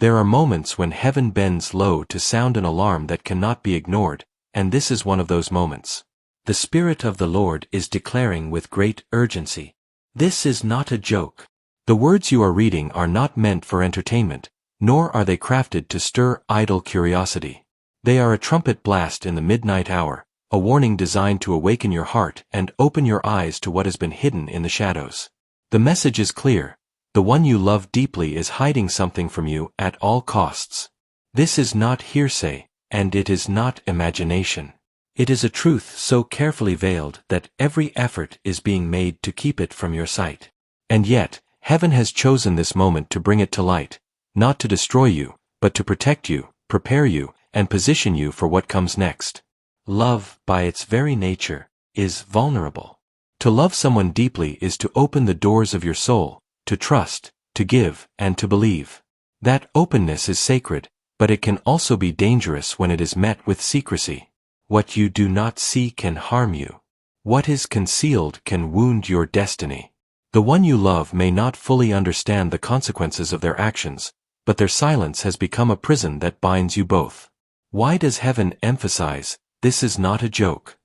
There are moments when heaven bends low to sound an alarm that cannot be ignored, and this is one of those moments. The Spirit of the Lord is declaring with great urgency, "This is not a joke." The words you are reading are not meant for entertainment, nor are they crafted to stir idle curiosity. They are a trumpet blast in the midnight hour, a warning designed to awaken your heart and open your eyes to what has been hidden in the shadows. The message is clear. The one you love deeply is hiding something from you at all costs. This is not hearsay, and it is not imagination. It is a truth so carefully veiled that every effort is being made to keep it from your sight. And yet, heaven has chosen this moment to bring it to light, not to destroy you, but to protect you, prepare you, and position you for what comes next. Love, by its very nature, is vulnerable. To love someone deeply is to open the doors of your soul, to trust, to give, and to believe. That openness is sacred, but it can also be dangerous when it is met with secrecy. What you do not see can harm you. What is concealed can wound your destiny. The one you love may not fully understand the consequences of their actions, but their silence has become a prison that binds you both. Why does heaven emphasize, "This is not a joke"?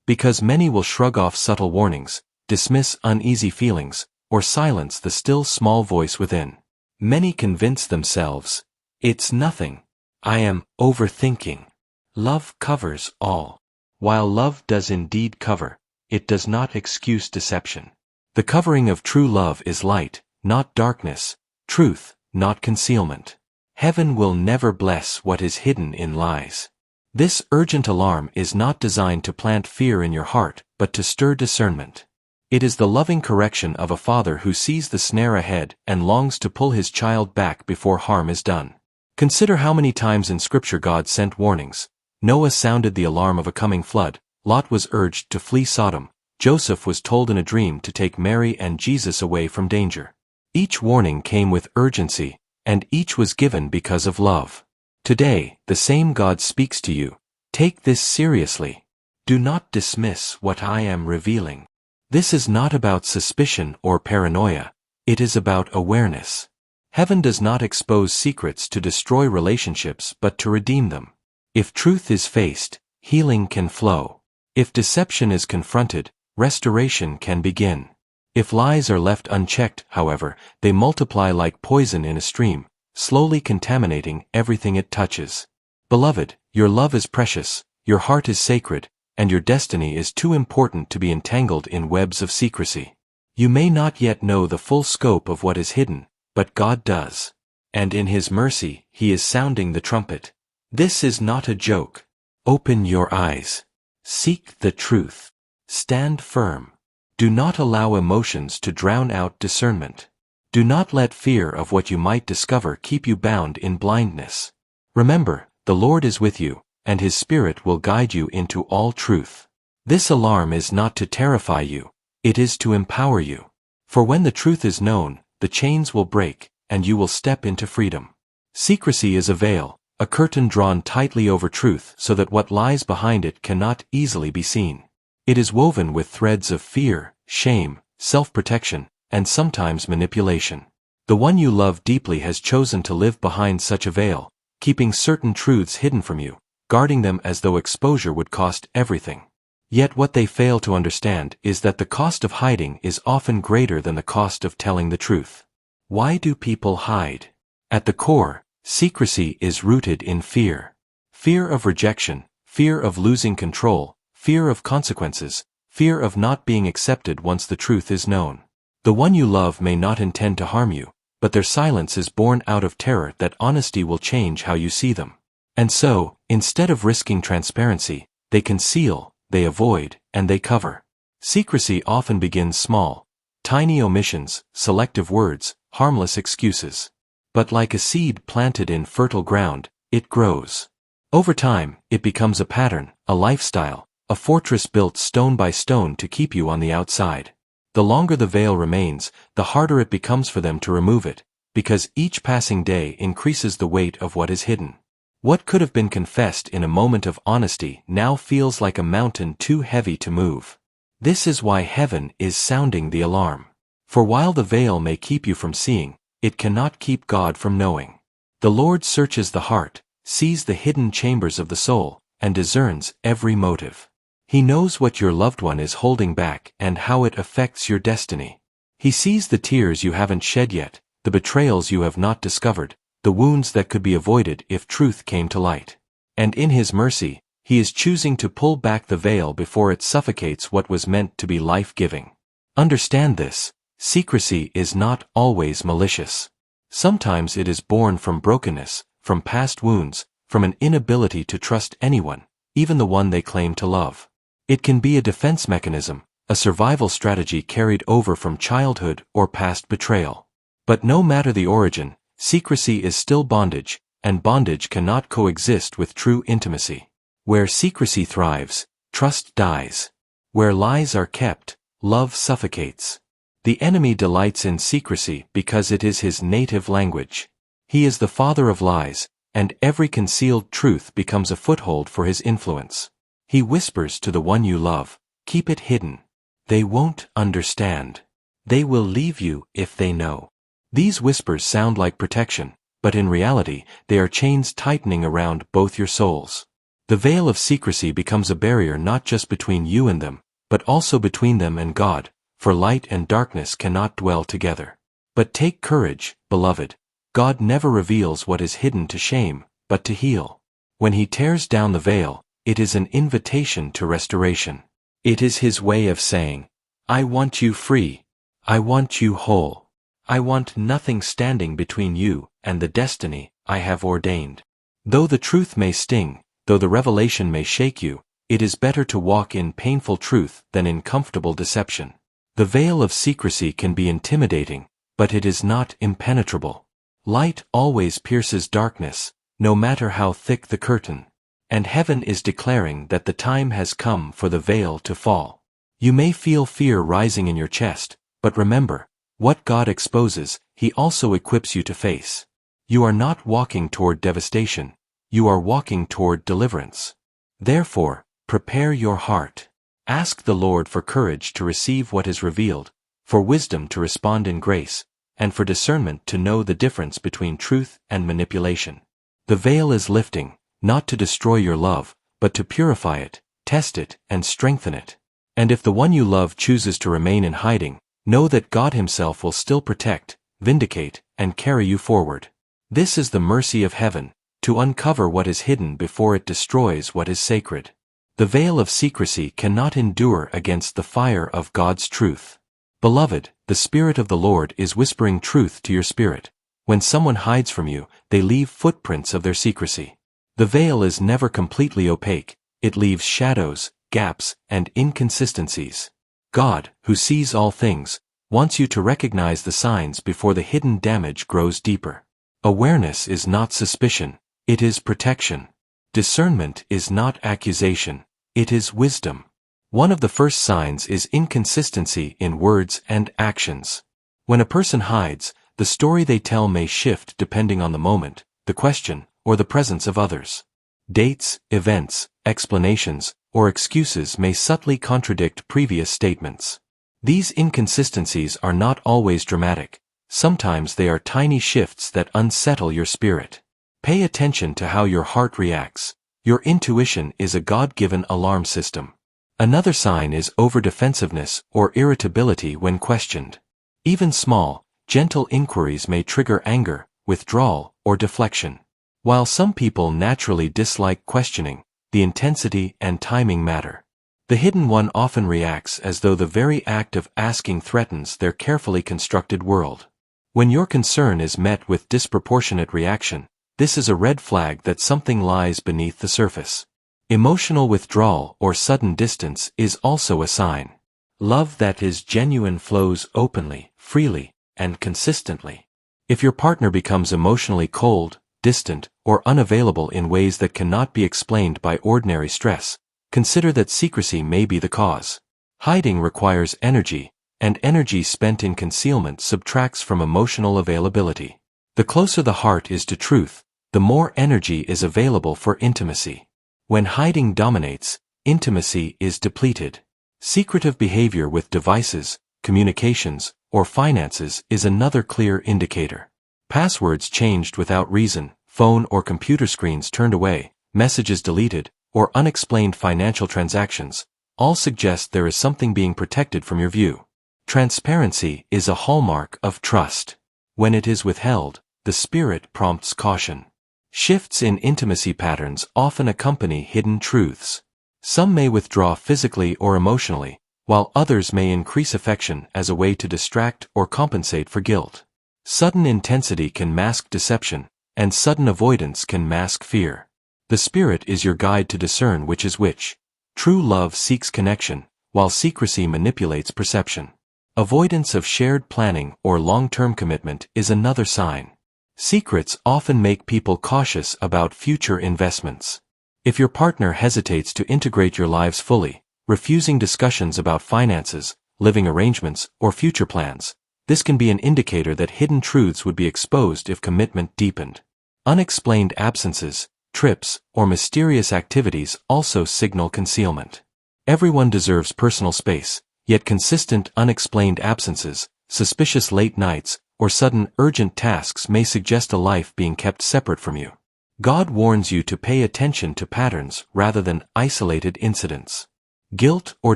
Because many will shrug off subtle warnings, dismiss uneasy feelings, or silence the still small voice within. Many convince themselves, "It's nothing. I am overthinking." Love covers all. While love does indeed cover, it does not excuse deception. The covering of true love is light, not darkness, truth, not concealment. Heaven will never bless what is hidden in lies. This urgent alarm is not designed to plant fear in your heart, but to stir discernment. It is the loving correction of a father who sees the snare ahead and longs to pull his child back before harm is done. Consider how many times in Scripture God sent warnings. Noah sounded the alarm of a coming flood, Lot was urged to flee Sodom, Joseph was told in a dream to take Mary and Jesus away from danger. Each warning came with urgency, and each was given because of love. Today, the same God speaks to you. Take this seriously. Do not dismiss what I am revealing. This is not about suspicion or paranoia. It is about awareness. Heaven does not expose secrets to destroy relationships but to redeem them. If truth is faced, healing can flow. If deception is confronted, restoration can begin. If lies are left unchecked, however, they multiply like poison in a stream, slowly contaminating everything it touches. Beloved, your love is precious, your heart is sacred, and your destiny is too important to be entangled in webs of secrecy. You may not yet know the full scope of what is hidden, but God does. And in His mercy, He is sounding the trumpet. This is not a joke. Open your eyes. Seek the truth. Stand firm. Do not allow emotions to drown out discernment. Do not let fear of what you might discover keep you bound in blindness. Remember, the Lord is with you, and His Spirit will guide you into all truth. This alarm is not to terrify you, it is to empower you. For when the truth is known, the chains will break, and you will step into freedom. Secrecy is a veil, a curtain drawn tightly over truth so that what lies behind it cannot easily be seen. It is woven with threads of fear, shame, self-protection, and sometimes manipulation. The one you love deeply has chosen to live behind such a veil, keeping certain truths hidden from you, guarding them as though exposure would cost everything. Yet what they fail to understand is that the cost of hiding is often greater than the cost of telling the truth. Why do people hide? At the core, secrecy is rooted in fear. Fear of rejection, fear of losing control, fear of consequences, fear of not being accepted once the truth is known. The one you love may not intend to harm you, but their silence is born out of terror that honesty will change how you see them. And so, instead of risking transparency, they conceal, they avoid, and they cover. Secrecy often begins small, tiny omissions, selective words, harmless excuses. But like a seed planted in fertile ground, it grows. Over time, it becomes a pattern, a lifestyle, a fortress built stone by stone to keep you on the outside. The longer the veil remains, the harder it becomes for them to remove it, because each passing day increases the weight of what is hidden. What could have been confessed in a moment of honesty now feels like a mountain too heavy to move. This is why heaven is sounding the alarm. For while the veil may keep you from seeing, it cannot keep God from knowing. The Lord searches the heart, sees the hidden chambers of the soul, and discerns every motive. He knows what your loved one is holding back and how it affects your destiny. He sees the tears you haven't shed yet, the betrayals you have not discovered, the wounds that could be avoided if truth came to light. And in His mercy, He is choosing to pull back the veil before it suffocates what was meant to be life-giving. Understand this: secrecy is not always malicious. Sometimes it is born from brokenness, from past wounds, from an inability to trust anyone, even the one they claim to love. It can be a defense mechanism, a survival strategy carried over from childhood or past betrayal. But no matter the origin, secrecy is still bondage, and bondage cannot coexist with true intimacy. Where secrecy thrives, trust dies. Where lies are kept, love suffocates. The enemy delights in secrecy because it is his native language. He is the father of lies, and every concealed truth becomes a foothold for his influence. He whispers to the one you love, "Keep it hidden. They won't understand. They will leave you if they know." These whispers sound like protection, but in reality, they are chains tightening around both your souls. The veil of secrecy becomes a barrier not just between you and them, but also between them and God, for light and darkness cannot dwell together. But take courage, beloved. God never reveals what is hidden to shame, but to heal. When He tears down the veil, it is an invitation to restoration. It is His way of saying, "I want you free. I want you whole. I want nothing standing between you and the destiny I have ordained." Though the truth may sting, though the revelation may shake you, it is better to walk in painful truth than in comfortable deception. The veil of secrecy can be intimidating, but it is not impenetrable. Light always pierces darkness, no matter how thick the curtain. And heaven is declaring that the time has come for the veil to fall. You may feel fear rising in your chest, but remember, what God exposes, He also equips you to face. You are not walking toward devastation, you are walking toward deliverance. Therefore, prepare your heart. Ask the Lord for courage to receive what is revealed, for wisdom to respond in grace, and for discernment to know the difference between truth and manipulation. The veil is lifting, not to destroy your love, but to purify it, test it, and strengthen it. And if the one you love chooses to remain in hiding, know that God Himself will still protect, vindicate, and carry you forward. This is the mercy of heaven, to uncover what is hidden before it destroys what is sacred. The veil of secrecy cannot endure against the fire of God's truth. Beloved, the Spirit of the Lord is whispering truth to your spirit. When someone hides from you, they leave footprints of their secrecy. The veil is never completely opaque, it leaves shadows, gaps, and inconsistencies. God, who sees all things, wants you to recognize the signs before the hidden damage grows deeper. Awareness is not suspicion, it is protection. Discernment is not accusation, it is wisdom. One of the first signs is inconsistency in words and actions. When a person hides, the story they tell may shift depending on the moment, the question, or the presence of others. Dates, events, explanations, or excuses may subtly contradict previous statements. These inconsistencies are not always dramatic. Sometimes they are tiny shifts that unsettle your spirit. Pay attention to how your heart reacts. Your intuition is a God-given alarm system. Another sign is over-defensiveness or irritability when questioned. Even small, gentle inquiries may trigger anger, withdrawal, or deflection. While some people naturally dislike questioning, the intensity and timing matter. The hidden one often reacts as though the very act of asking threatens their carefully constructed world. When your concern is met with disproportionate reaction, this is a red flag that something lies beneath the surface. Emotional withdrawal or sudden distance is also a sign. Love that is genuine flows openly, freely, and consistently. If your partner becomes emotionally cold, distant, or unavailable in ways that cannot be explained by ordinary stress, consider that secrecy may be the cause. Hiding requires energy, and energy spent in concealment subtracts from emotional availability. The closer the heart is to truth, the more energy is available for intimacy. When hiding dominates, intimacy is depleted. Secretive behavior with devices, communications, or finances is another clear indicator. Passwords changed without reason, phone or computer screens turned away, messages deleted, or unexplained financial transactions, all suggest there is something being protected from your view. Transparency is a hallmark of trust. When it is withheld, the spirit prompts caution. Shifts in intimacy patterns often accompany hidden truths. Some may withdraw physically or emotionally, while others may increase affection as a way to distract or compensate for guilt. Sudden intensity can mask deception, and sudden avoidance can mask fear. The Spirit is your guide to discern which is which. True love seeks connection, while secrecy manipulates perception. Avoidance of shared planning or long-term commitment is another sign. Secrets often make people cautious about future investments. If your partner hesitates to integrate your lives fully, refusing discussions about finances, living arrangements, or future plans, this can be an indicator that hidden truths would be exposed if commitment deepened. Unexplained absences, trips, or mysterious activities also signal concealment. Everyone deserves personal space, yet consistent unexplained absences, suspicious late nights, or sudden urgent tasks may suggest a life being kept separate from you. God warns you to pay attention to patterns rather than isolated incidents. Guilt or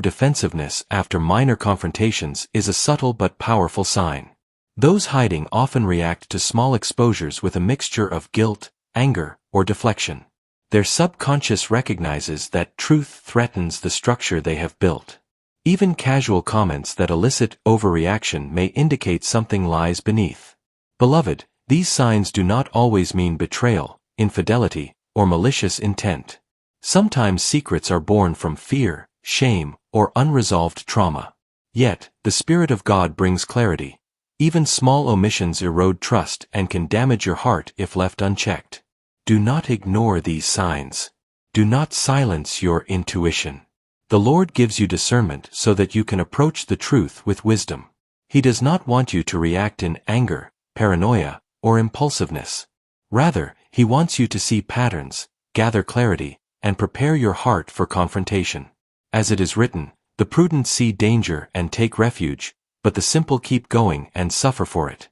defensiveness after minor confrontations is a subtle but powerful sign. Those hiding often react to small exposures with a mixture of guilt, anger, or deflection. Their subconscious recognizes that truth threatens the structure they have built. Even casual comments that elicit overreaction may indicate something lies beneath. Beloved, these signs do not always mean betrayal, infidelity, or malicious intent. Sometimes secrets are born from fear, shame, or unresolved trauma. Yet, the Spirit of God brings clarity. Even small omissions erode trust and can damage your heart if left unchecked. Do not ignore these signs. Do not silence your intuition. The Lord gives you discernment so that you can approach the truth with wisdom. He does not want you to react in anger, paranoia, or impulsiveness. Rather, He wants you to see patterns, gather clarity, and prepare your heart for confrontation. As it is written, the prudent see danger and take refuge, but the simple keep going and suffer for it.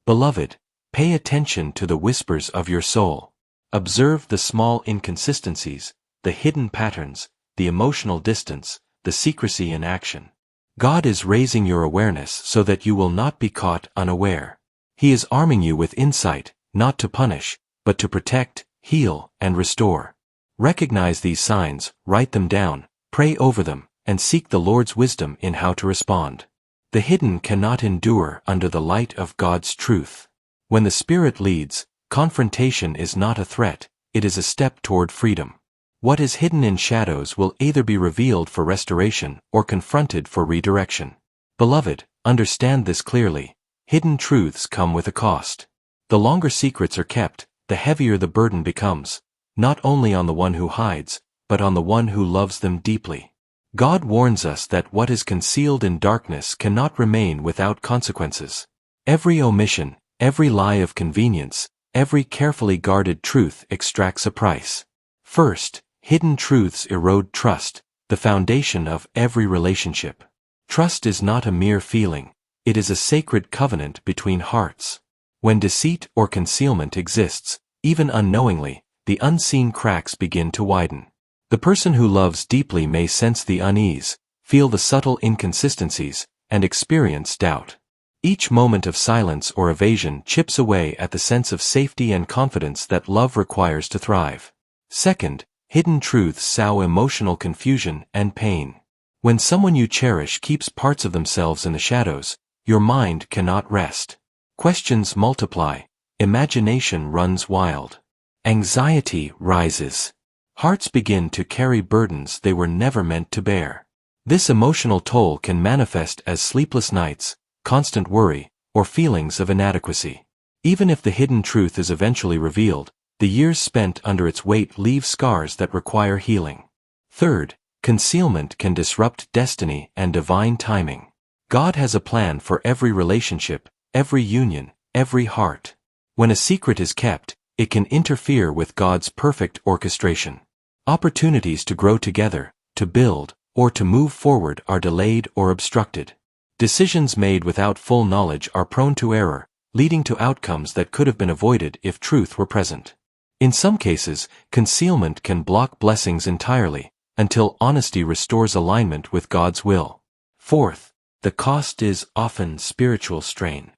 Beloved, pay attention to the whispers of your soul. Observe the small inconsistencies, the hidden patterns, the emotional distance, the secrecy in action. God is raising your awareness so that you will not be caught unaware. He is arming you with insight, not to punish, but to protect, heal, and restore. Recognize these signs, write them down, pray over them, and seek the Lord's wisdom in how to respond. The hidden cannot endure under the light of God's truth. When the Spirit leads, confrontation is not a threat, it is a step toward freedom. What is hidden in shadows will either be revealed for restoration or confronted for redirection. Beloved, understand this clearly. Hidden truths come with a cost. The longer secrets are kept, the heavier the burden becomes, not only on the one who hides, but on the one who loves them deeply. God warns us that what is concealed in darkness cannot remain without consequences. Every omission, every lie of convenience, every carefully guarded truth extracts a price. First, hidden truths erode trust, the foundation of every relationship. Trust is not a mere feeling, it is a sacred covenant between hearts. When deceit or concealment exists, even unknowingly, the unseen cracks begin to widen. The person who loves deeply may sense the unease, feel the subtle inconsistencies, and experience doubt. Each moment of silence or evasion chips away at the sense of safety and confidence that love requires to thrive. Second, hidden truths sow emotional confusion and pain. When someone you cherish keeps parts of themselves in the shadows, your mind cannot rest. Questions multiply, imagination runs wild. Anxiety rises. Hearts begin to carry burdens they were never meant to bear. This emotional toll can manifest as sleepless nights, constant worry, or feelings of inadequacy. Even if the hidden truth is eventually revealed, the years spent under its weight leave scars that require healing. Third, concealment can disrupt destiny and divine timing. God has a plan for every relationship, every union, every heart. When a secret is kept, it can interfere with God's perfect orchestration. Opportunities to grow together, to build, or to move forward are delayed or obstructed. Decisions made without full knowledge are prone to error, leading to outcomes that could have been avoided if truth were present. In some cases, concealment can block blessings entirely, until honesty restores alignment with God's will. Fourth, the cost is often spiritual strain.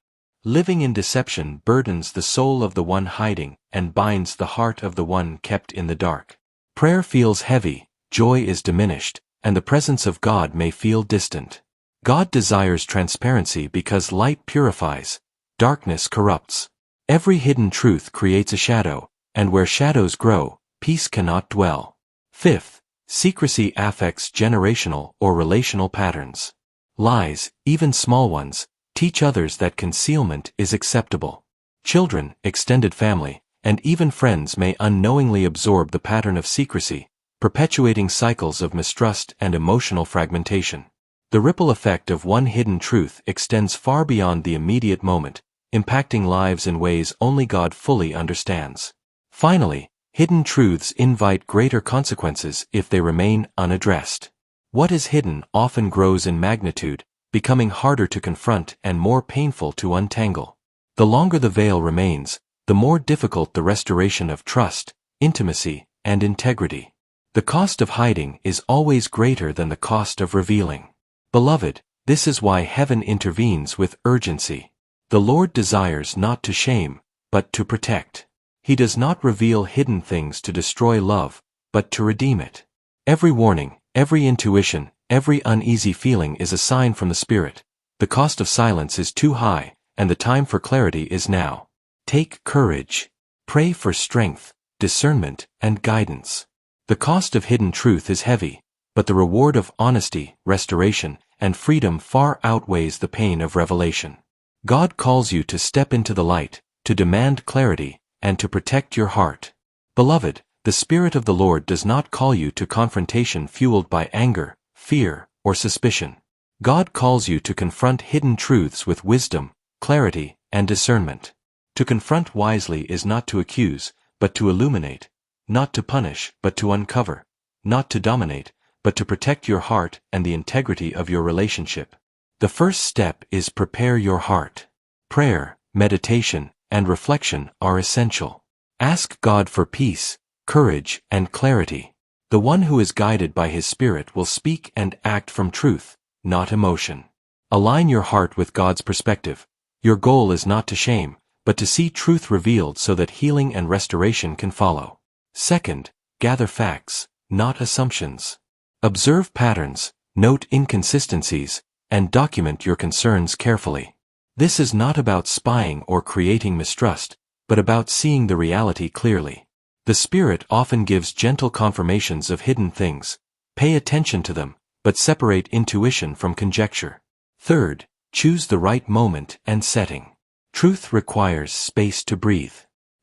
Living in deception burdens the soul of the one hiding and binds the heart of the one kept in the dark. Prayer feels heavy, joy is diminished, and the presence of God may feel distant. God desires transparency because light purifies, darkness corrupts. Every hidden truth creates a shadow, and where shadows grow, peace cannot dwell. Fifth, secrecy affects generational or relational patterns. Lies, even small ones, teach others that concealment is acceptable. Children, extended family, and even friends may unknowingly absorb the pattern of secrecy, perpetuating cycles of mistrust and emotional fragmentation. The ripple effect of one hidden truth extends far beyond the immediate moment, impacting lives in ways only God fully understands. Finally, hidden truths invite greater consequences if they remain unaddressed. What is hidden often grows in magnitude, becoming harder to confront and more painful to untangle. The longer the veil remains, the more difficult the restoration of trust, intimacy, and integrity. The cost of hiding is always greater than the cost of revealing. Beloved, this is why heaven intervenes with urgency. The Lord desires not to shame, but to protect. He does not reveal hidden things to destroy love, but to redeem it. Every warning, every intuition, every uneasy feeling is a sign from the Spirit. The cost of silence is too high, and the time for clarity is now. Take courage. Pray for strength, discernment, and guidance. The cost of hidden truth is heavy, but the reward of honesty, restoration, and freedom far outweighs the pain of revelation. God calls you to step into the light, to demand clarity, and to protect your heart. Beloved, the Spirit of the Lord does not call you to confrontation fueled by anger, fear, or suspicion. God calls you to confront hidden truths with wisdom, clarity, and discernment. To confront wisely is not to accuse, but to illuminate, not to punish, but to uncover, not to dominate, but to protect your heart and the integrity of your relationship. The first step is prepare your heart. Prayer, meditation, and reflection are essential. Ask God for peace, courage, and clarity. The one who is guided by His Spirit will speak and act from truth, not emotion. Align your heart with God's perspective. Your goal is not to shame, but to see truth revealed so that healing and restoration can follow. Second, gather facts, not assumptions. Observe patterns, note inconsistencies, and document your concerns carefully. This is not about spying or creating mistrust, but about seeing the reality clearly. The Spirit often gives gentle confirmations of hidden things. Pay attention to them, but separate intuition from conjecture. Third, choose the right moment and setting. Truth requires space to breathe.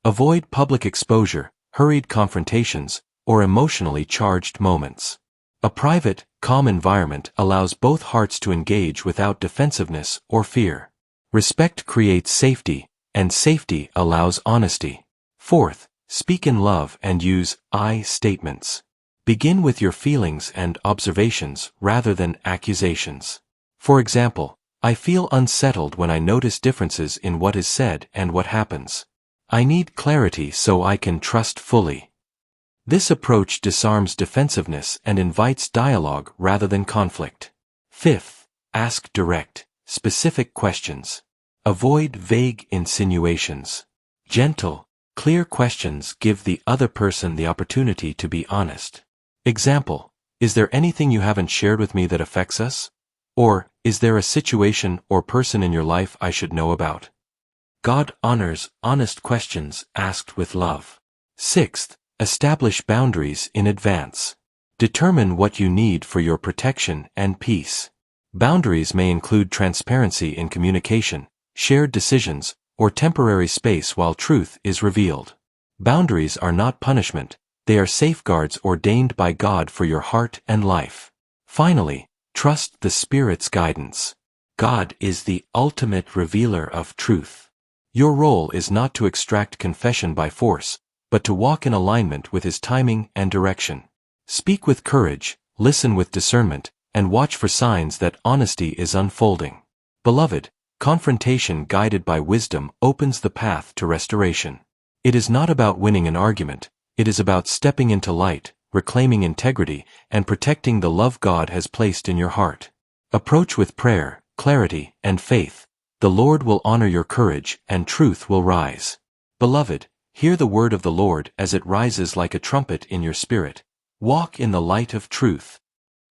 Avoid public exposure, hurried confrontations, or emotionally charged moments. A private, calm environment allows both hearts to engage without defensiveness or fear. Respect creates safety, and safety allows honesty. Fourth, speak in love and use I statements. Begin with your feelings and observations rather than accusations. For example, I feel unsettled when I notice differences in what is said and what happens. I need clarity so I can trust fully. This approach disarms defensiveness and invites dialogue rather than conflict. Fifth, ask direct, specific questions. Avoid vague insinuations. Gentle, clear questions give the other person the opportunity to be honest. Example, is there anything you haven't shared with me that affects us? Or, is there a situation or person in your life I should know about? God honors honest questions asked with love. Sixth, establish boundaries in advance. Determine what you need for your protection and peace. Boundaries may include transparency in communication, shared decisions, or temporary space while truth is revealed. Boundaries are not punishment, they are safeguards ordained by God for your heart and life. Finally, trust the Spirit's guidance. God is the ultimate revealer of truth. Your role is not to extract confession by force, but to walk in alignment with His timing and direction. Speak with courage, listen with discernment, and watch for signs that honesty is unfolding. Beloved, Confrontation guided by wisdom opens the path to restoration. It is not about winning an argument, it is about stepping into light, reclaiming integrity, and protecting the love God has placed in your heart. Approach with prayer, clarity, and faith. The Lord will honor your courage, and truth will rise. Beloved, hear the word of the Lord as it rises like a trumpet in your spirit. Walk in the light of truth.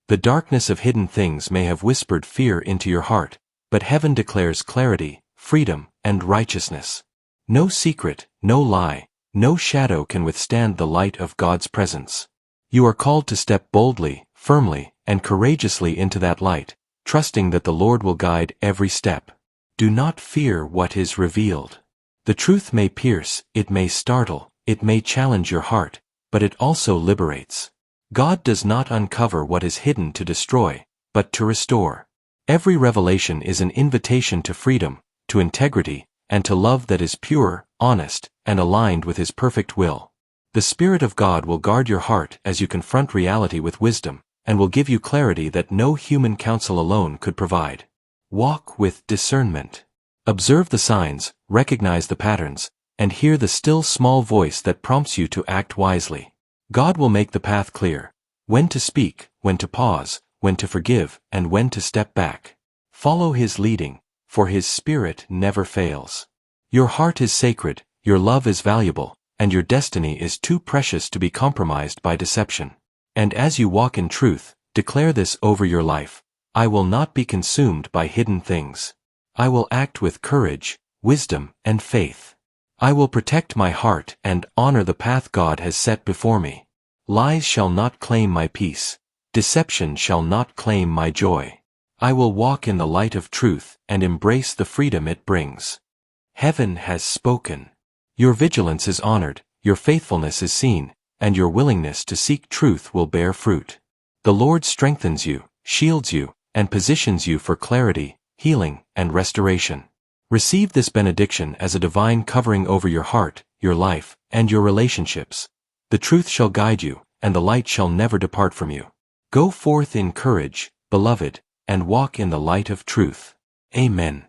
The darkness of hidden things may have whispered fear into your heart, but heaven declares clarity, freedom, and righteousness. No secret, no lie, no shadow can withstand the light of God's presence. You are called to step boldly, firmly, and courageously into that light, trusting that the Lord will guide every step. Do not fear what is revealed. The truth may pierce, it may startle, it may challenge your heart, but it also liberates. God does not uncover what is hidden to destroy, but to restore. Every revelation is an invitation to freedom, to integrity, and to love that is pure, honest, and aligned with His perfect will. The Spirit of God will guard your heart as you confront reality with wisdom, and will give you clarity that no human counsel alone could provide. Walk with discernment. Observe the signs, recognize the patterns, and hear the still small voice that prompts you to act wisely. God will make the path clear, when to speak, when to pause, when to forgive, and when to step back. Follow His leading, for His Spirit never fails. Your heart is sacred, your love is valuable, and your destiny is too precious to be compromised by deception. And as you walk in truth, declare this over your life: I will not be consumed by hidden things. I will act with courage, wisdom, and faith. I will protect my heart and honor the path God has set before me. Lies shall not claim my peace. Deception shall not claim my joy. I will walk in the light of truth and embrace the freedom it brings. Heaven has spoken. Your vigilance is honored, your faithfulness is seen, and your willingness to seek truth will bear fruit. The Lord strengthens you, shields you, and positions you for clarity, healing, and restoration. Receive this benediction as a divine covering over your heart, your life, and your relationships. The truth shall guide you, and the light shall never depart from you. Go forth in courage, beloved, and walk in the light of truth. Amen.